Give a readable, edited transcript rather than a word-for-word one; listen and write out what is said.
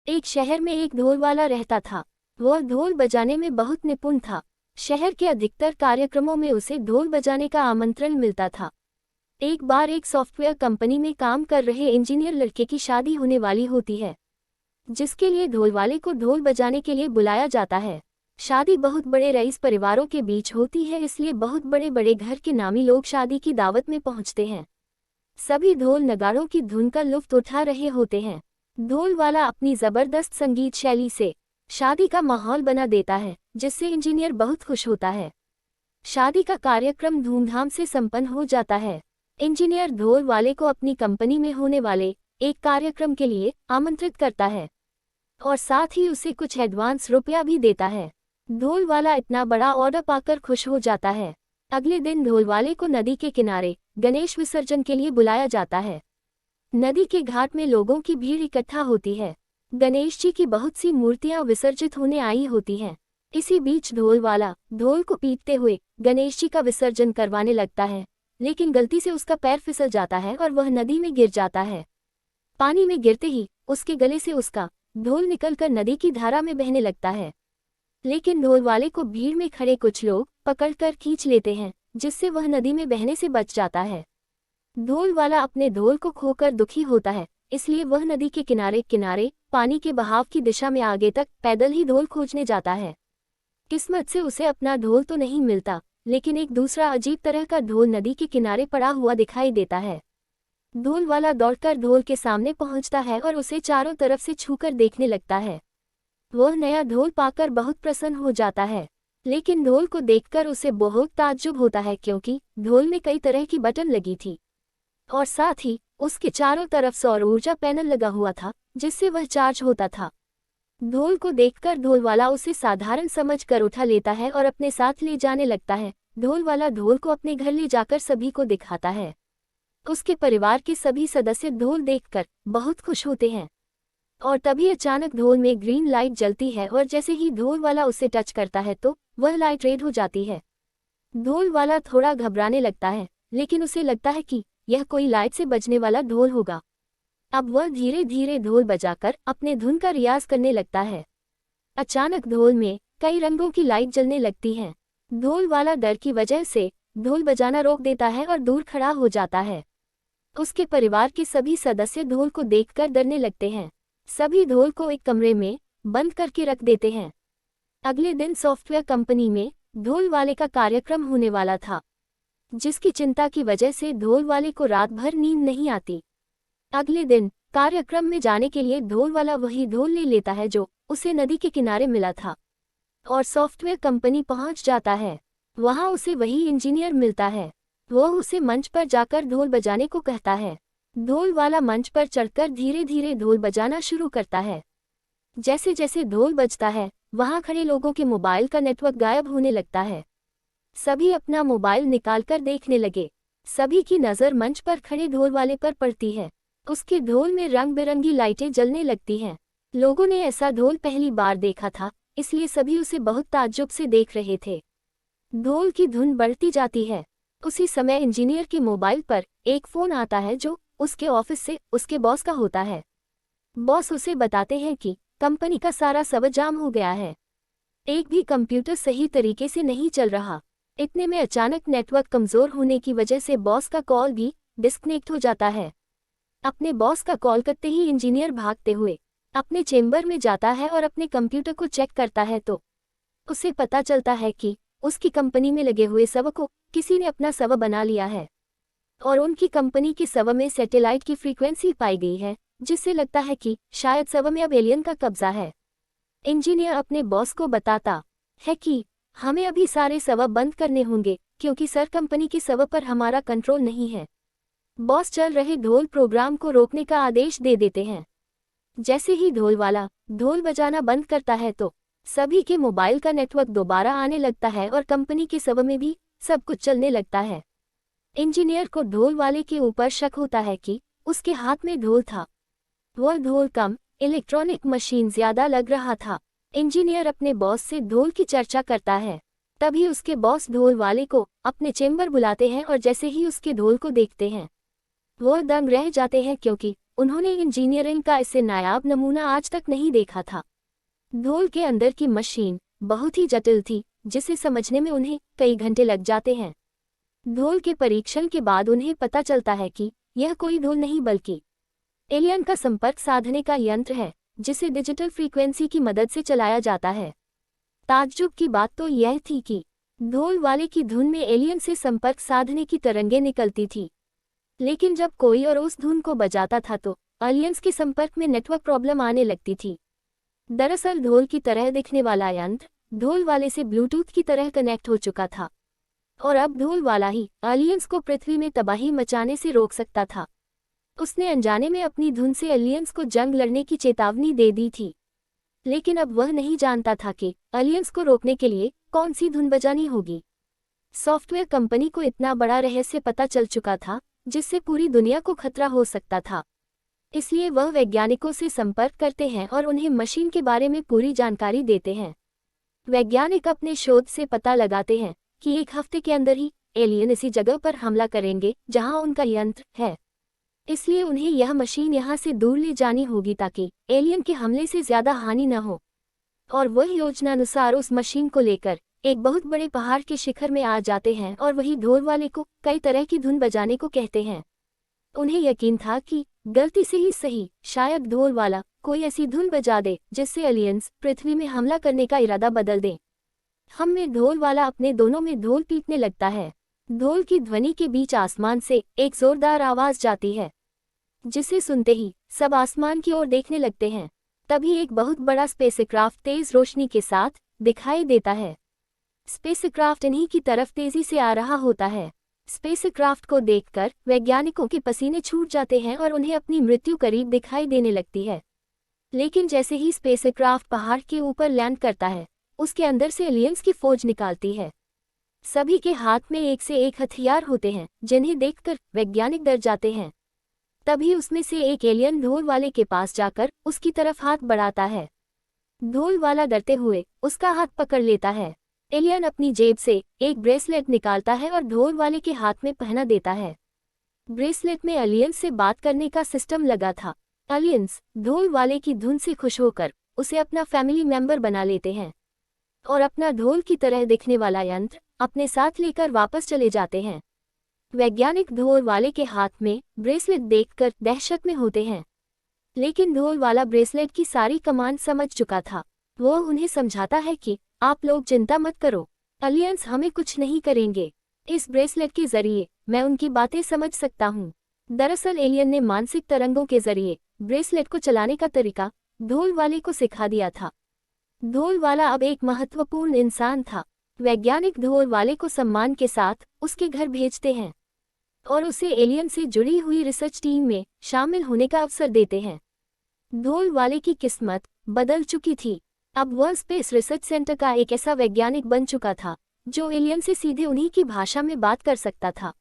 एक शहर में एक ढोल वाला रहता था। वह ढोल बजाने में बहुत निपुण था। शहर के अधिकतर कार्यक्रमों में उसे ढोल बजाने का आमंत्रण मिलता था। एक बार एक सॉफ्टवेयर कंपनी में काम कर रहे इंजीनियर लड़के की शादी होने वाली होती है, जिसके लिए ढोल वाले को ढोल बजाने के लिए बुलाया जाता है। शादी बहुत बड़े रईस परिवारों के बीच होती है, इसलिए बहुत बड़े बड़े घर के नामी लोग शादी की दावत में पहुंचते हैं। सभी ढोल नगाड़ों की धुन का लुत्फ उठा रहे होते हैं। ढोल वाला अपनी जबरदस्त संगीत शैली से शादी का माहौल बना देता है, जिससे इंजीनियर बहुत खुश होता है। शादी का कार्यक्रम धूमधाम से संपन्न हो जाता है। इंजीनियर ढोल वाले को अपनी कंपनी में होने वाले एक कार्यक्रम के लिए आमंत्रित करता है और साथ ही उसे कुछ एडवांस रुपया भी देता है। ढोल वाला इतना बड़ा ऑर्डर पाकर खुश हो जाता है। अगले दिन ढोल वाले को नदी के किनारे गणेश विसर्जन के लिए बुलाया जाता है। नदी के घाट में लोगों की भीड़ इकट्ठा होती है। गणेश जी की बहुत सी मूर्तियां विसर्जित होने आई होती हैं। इसी बीच ढोल वाला ढोल को पीटते हुए गणेश जी का विसर्जन करवाने लगता है, लेकिन गलती से उसका पैर फिसल जाता है और वह नदी में गिर जाता है। पानी में गिरते ही उसके गले से उसका ढोल निकलकर नदी की धारा में बहने लगता है, लेकिन ढोल वाले को भीड़ में खड़े कुछ लोग पकड़कर खींच लेते हैं, जिससे वह नदी में बहने से बच जाता है। ढोल वाला अपने ढोल को खोकर दुखी होता है, इसलिए वह नदी के किनारे किनारे पानी के बहाव की दिशा में आगे तक पैदल ही ढोल खोजने जाता है। किस्मत से उसे अपना ढोल तो नहीं मिलता, लेकिन एक दूसरा अजीब तरह का ढोल नदी के किनारे पड़ा हुआ दिखाई देता है। ढोल वाला दौड़कर ढोल के सामने पहुंचता है और उसे चारों तरफ से छूकर देखने लगता है। वह नया ढोल पाकर बहुत प्रसन्न हो जाता है, लेकिन ढोल को देखकर उसे बहुत ताज्जुब होता है, क्योंकि ढोल में कई तरह की बटन लगी थी और साथ ही उसके चारों तरफ सौर ऊर्जा पैनल लगा हुआ था, जिससे वह चार्ज होता था। ढोल को देखकर ढोल वाला उसे साधारण समझकर उठा लेता है और अपने साथ ले जाने लगता है। ढोल वाला ढोल को अपने घर ले जाकर सभी को दिखाता है। उसके परिवार के सभी सदस्य ढोल देखकर बहुत खुश होते हैं और तभी अचानक ढोल में ग्रीन लाइट जलती है और जैसे ही ढोल वाला उसे टच करता है तो वह लाइट रेड हो जाती है। ढोल वाला थोड़ा घबराने लगता है, लेकिन उसे लगता है कि यह कोई लाइट से बजने वाला ढोल होगा। अब वह धीरे धीरे ढोल बजाकर अपने धुन का रियाज करने लगता है। अचानक ढोल में कई रंगों की लाइट जलने लगती हैं। ढोल वाला डर की वजह से ढोल बजाना रोक देता है और दूर खड़ा हो जाता है। उसके परिवार के सभी सदस्य ढोल को देखकर डरने लगते हैं। सभी ढोल को एक कमरे में बंद करके रख देते हैं। अगले दिन सॉफ्टवेयर कंपनी में ढोल वाले का कार्यक्रम होने वाला था, जिसकी चिंता की वजह से ढोल वाले को रात भर नींद नहीं आती। अगले दिन कार्यक्रम में जाने के लिए ढोल वाला वही ढोल ले लेता है जो उसे नदी के किनारे मिला था और सॉफ्टवेयर कंपनी पहुंच जाता है। वहां उसे वही इंजीनियर मिलता है। वह उसे मंच पर जाकर ढोल बजाने को कहता है। ढोल वाला मंच पर चढ़कर धीरे धीरे ढोल बजाना शुरू करता है। जैसे जैसे ढोल बजता है, वहां खड़े लोगों के मोबाइल का नेटवर्क गायब होने लगता है। सभी अपना मोबाइल निकालकर देखने लगे। सभी की नज़र मंच पर खड़े ढोल वाले पर पड़ती है। उसके ढोल में रंग बिरंगी लाइटें जलने लगती हैं। लोगों ने ऐसा ढोल पहली बार देखा था, इसलिए सभी उसे बहुत ताज्जुब से देख रहे थे। ढोल की धुन बढ़ती जाती है। उसी समय इंजीनियर के मोबाइल पर एक फ़ोन आता है जो उसके ऑफिस से उसके बॉस का होता है। बॉस उसे बताते हैं कि कंपनी का सारा सर्वर जाम हो गया है। एक भी कंप्यूटर सही तरीके से नहीं चल रहा। इतने में अचानक नेटवर्क कमज़ोर होने की वजह से बॉस का कॉल भी डिस्कनेक्ट हो जाता है। अपने बॉस का कॉल करते ही इंजीनियर भागते हुए अपने चेंबर में जाता है और अपने कंप्यूटर को चेक करता है तो उसे पता चलता है कि उसकी कंपनी में लगे हुए सर्वर को किसी ने अपना सर्वर बना लिया है और उनकी कंपनी के सर्वर में सैटेलाइट की फ्रीक्वेंसी पाई गई है, जिससे लगता है कि शायद सर्वर में अब एलियन का कब्जा है। इंजीनियर अपने बॉस को बताता है कि हमें अभी सारे सर्वर बंद करने होंगे, क्योंकि सर कंपनी के सर्वर पर हमारा कंट्रोल नहीं है। बॉस चल रहे ढोल प्रोग्राम को रोकने का आदेश दे देते हैं। जैसे ही ढोल वाला ढोल बजाना बंद करता है तो सभी के मोबाइल का नेटवर्क दोबारा आने लगता है और कंपनी के सर्वर में भी सब कुछ चलने लगता है। इंजीनियर को ढोल वाले के ऊपर शक होता है कि उसके हाथ में ढोल था। वह ढोल कम इलेक्ट्रॉनिक मशीन ज्यादा लग रहा था। इंजीनियर अपने बॉस से ढोल की चर्चा करता है। तभी उसके बॉस ढोल वाले को अपने चेंबर बुलाते हैं और जैसे ही उसके ढोल को देखते हैं वह दंग रह जाते हैं, क्योंकि उन्होंने इंजीनियरिंग का इससे नायाब नमूना आज तक नहीं देखा था। ढोल के अंदर की मशीन बहुत ही जटिल थी, जिसे समझने में उन्हें कई घंटे लग जाते हैं। ढोल के परीक्षण के बाद उन्हें पता चलता है कि यह कोई ढोल नहीं बल्कि एलियन का संपर्क साधने का यंत्र है, जिसे डिजिटल फ्रीक्वेंसी की मदद से चलाया जाता है। ताज्जुब की बात तो यह थी कि ढोल वाले की धुन में एलियन से संपर्क साधने की तरंगें निकलती थी, लेकिन जब कोई और उस धुन को बजाता था तो एलियंस के संपर्क में नेटवर्क प्रॉब्लम आने लगती थी। दरअसल ढोल की तरह दिखने वाला यंत्र ढोल वाले से ब्लूटूथ की तरह कनेक्ट हो चुका था, और अब ढोल वाला ही एलियंस को पृथ्वी में तबाही मचाने से रोक सकता था। उसने अनजाने में अपनी धुन से एलियंस को जंग लड़ने की चेतावनी दे दी थी, लेकिन अब वह नहीं जानता था कि एलियंस को रोकने के लिए कौन सी धुन बजानी होगी। सॉफ्टवेयर कंपनी को इतना बड़ा रहस्य पता चल चुका था, जिससे पूरी दुनिया को खतरा हो सकता था। इसलिए वह वैज्ञानिकों से संपर्क करते हैं और उन्हें मशीन के बारे में पूरी जानकारी देते हैं। वैज्ञानिक अपने शोध से पता लगाते हैं कि एक हफ्ते के अंदर ही एलियन इसी जगह पर हमला करेंगे जहां उनका यंत्र है। इसलिए उन्हें यह मशीन यहां से दूर ले जानी होगी ताकि एलियन के हमले से ज्यादा हानि न हो। और वह योजनानुसार उस मशीन को लेकर एक बहुत बड़े पहाड़ के शिखर में आ जाते हैं और वही ढोल वाले को कई तरह की धुन बजाने को कहते हैं। उन्हें यकीन था कि गलती से ही सही, शायद ढोल वाला कोई ऐसी धुन बजा दे जिससे एलियंस पृथ्वी में हमला करने का इरादा बदल दें। हम में ढोल वाला अपने दोनों में ढोल पीटने लगता है। ढोल की ध्वनि के बीच आसमान से एक जोरदार आवाज जाती है, जिसे सुनते ही सब आसमान की ओर देखने लगते हैं। तभी एक बहुत बड़ा स्पेसक्राफ्ट तेज रोशनी के साथ दिखाई देता है। स्पेसक्राफ्ट इन्हीं की तरफ तेजी से आ रहा होता है। स्पेसक्राफ्ट को देखकर वैज्ञानिकों के पसीने छूट जाते हैं और उन्हें अपनी मृत्यु करीब दिखाई देने लगती है। लेकिन जैसे ही स्पेसक्राफ्ट पहाड़ के ऊपर लैंड करता है, उसके अंदर से एलियंस की फौज निकालती है। सभी के हाथ में एक से एक हथियार होते हैं, जिन्हें देखकर वैज्ञानिक डर जाते हैं। तभी उसमें से एक एलियन ढोल वाले के पास जाकर उसकी तरफ हाथ बढ़ाता है। ढोल वाला डरते हुए उसका हाथ पकड़ लेता है। एलियन अपनी जेब से एक ब्रेसलेट निकालता है और ढोल वाले के हाथ में पहना देता है। ब्रेसलेट में एलियंस से बात करने का सिस्टम लगा था। एलियंस ढोल वाले की धुन से खुश होकर उसे अपना फैमिली मेंबर बना लेते हैं और अपना ढोल की तरह दिखने वाला यंत्र अपने साथ लेकर वापस चले जाते हैं। वैज्ञानिक ढोल वाले के हाथ में ब्रेसलेट देखकर दहशत में होते हैं, लेकिन ढोल वाला ब्रेसलेट की सारी कमांड समझ चुका था। वो उन्हें समझाता है कि आप लोग चिंता मत करो, एलियंस हमें कुछ नहीं करेंगे। इस ब्रेसलेट के जरिए मैं उनकी बातें समझ सकता हूँ। दरअसल एलियन ने मानसिक तरंगों के जरिए ब्रेसलेट को चलाने का तरीका ढोल वाले को सिखा दिया था। ढोल वाला अब एक महत्वपूर्ण इंसान था। वैज्ञानिक ढोल वाले को सम्मान के साथ उसके घर भेजते हैं और उसे एलियन से जुड़ी हुई रिसर्च टीम में शामिल होने का अवसर देते हैं। ढोल वाले की किस्मत बदल चुकी थी। अब वह स्पेस रिसर्च सेंटर का एक ऐसा वैज्ञानिक बन चुका था जो एलियन से सीधे उन्हीं की भाषा में बात कर सकता था।